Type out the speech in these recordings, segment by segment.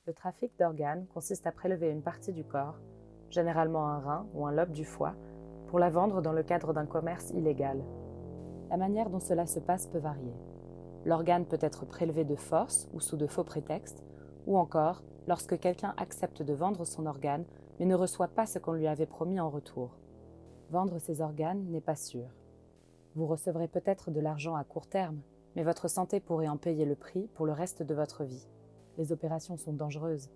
Le trafic d'organes consiste à prélever une partie du corps, généralement un rein ou un lobe du foie, pour la vendre dans le cadre d'un commerce illégal. La manière dont cela se passe peut varier. L'organe peut être prélevé de force ou sous de faux prétextes, ou encore lorsque quelqu'un accepte de vendre son organe mais ne reçoit pas ce qu'on lui avait promis en retour. Vendre ses organes n'est pas sûr. Vous recevrez peut-être de l'argent à court terme, mais votre santé pourrait en payer le prix pour le reste de votre vie. Les opérations sont dangereuses,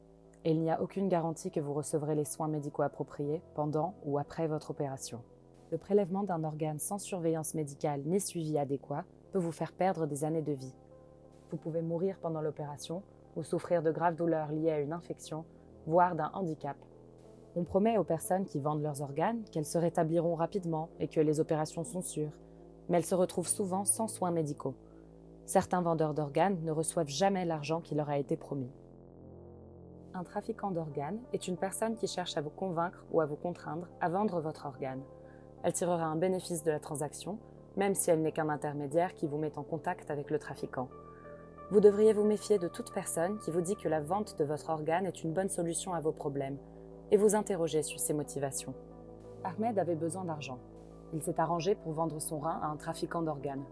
et il n'y a aucune garantie que vous recevrez les soins médicaux appropriés pendant ou après votre opération. Le prélèvement d'un organe sans surveillance médicale ni suivi adéquat peut vous faire perdre des années de vie. Vous pouvez mourir pendant l'opération ou souffrir de graves douleurs liées à une infection, voire d'un handicap. On promet aux personnes qui vendent leurs organes qu'elles se rétabliront rapidement et que les opérations sont sûres, mais elles se retrouvent souvent sans soins médicaux. Certains vendeurs d'organes ne reçoivent jamais l'argent qui leur a été promis. Un trafiquant d'organes est une personne qui cherche à vous convaincre ou à vous contraindre à vendre votre organe. Elle tirera un bénéfice de la transaction, même si elle n'est qu'un intermédiaire qui vous met en contact avec le trafiquant. Vous devriez vous méfier de toute personne qui vous dit que la vente de votre organe est une bonne solution à vos problèmes, et vous interroger sur ses motivations. Ahmed avait besoin d'argent. Il s'est arrangé pour vendre son rein à un trafiquant d'organes.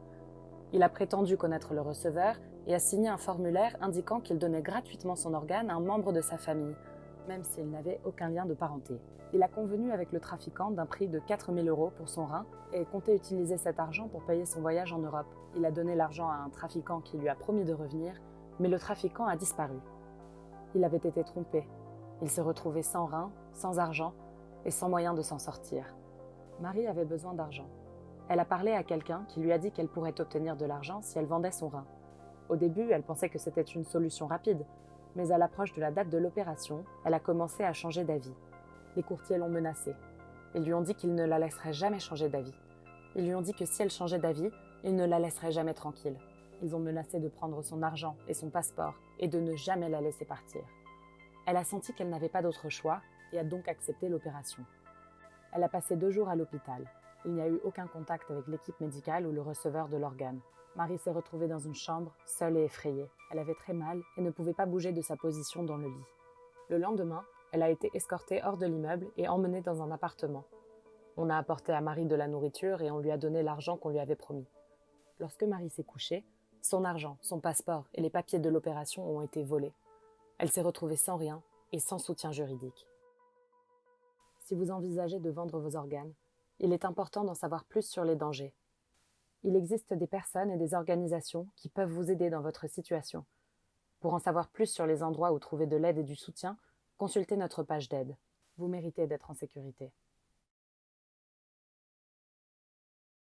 Il a prétendu connaître le receveur et a signé un formulaire indiquant qu'il donnait gratuitement son organe à un membre de sa famille, même s'il n'avait aucun lien de parenté. Il a convenu avec le trafiquant d'un prix de 4 000 € pour son rein et comptait utiliser cet argent pour payer son voyage en Europe. Il a donné l'argent à un trafiquant qui lui a promis de revenir, mais le trafiquant a disparu. Il avait été trompé. Il s'est retrouvé sans rein, sans argent et sans moyen de s'en sortir. Marie avait besoin d'argent. Elle a parlé à quelqu'un qui lui a dit qu'elle pourrait obtenir de l'argent si elle vendait son rein. Au début, elle pensait que c'était une solution rapide, mais à l'approche de la date de l'opération, elle a commencé à changer d'avis. Les courtiers l'ont menacée. Ils lui ont dit qu'ils ne la laisseraient jamais changer d'avis. Ils lui ont dit que si elle changeait d'avis, ils ne la laisseraient jamais tranquille. Ils ont menacé de prendre son argent et son passeport et de ne jamais la laisser partir. Elle a senti qu'elle n'avait pas d'autre choix et a donc accepté l'opération. Elle a passé 2 jours à l'hôpital. Il n'y a eu aucun contact avec l'équipe médicale ou le receveur de l'organe. Marie s'est retrouvée dans une chambre, seule et effrayée. Elle avait très mal et ne pouvait pas bouger de sa position dans le lit. Le lendemain, elle a été escortée hors de l'immeuble et emmenée dans un appartement. On a apporté à Marie de la nourriture et on lui a donné l'argent qu'on lui avait promis. Lorsque Marie s'est couchée, son argent, son passeport et les papiers de l'opération ont été volés. Elle s'est retrouvée sans rien et sans soutien juridique. Si vous envisagez de vendre vos organes, il est important d'en savoir plus sur les dangers. Il existe des personnes et des organisations qui peuvent vous aider dans votre situation. Pour en savoir plus sur les endroits où trouver de l'aide et du soutien, consultez notre page d'aide. Vous méritez d'être en sécurité.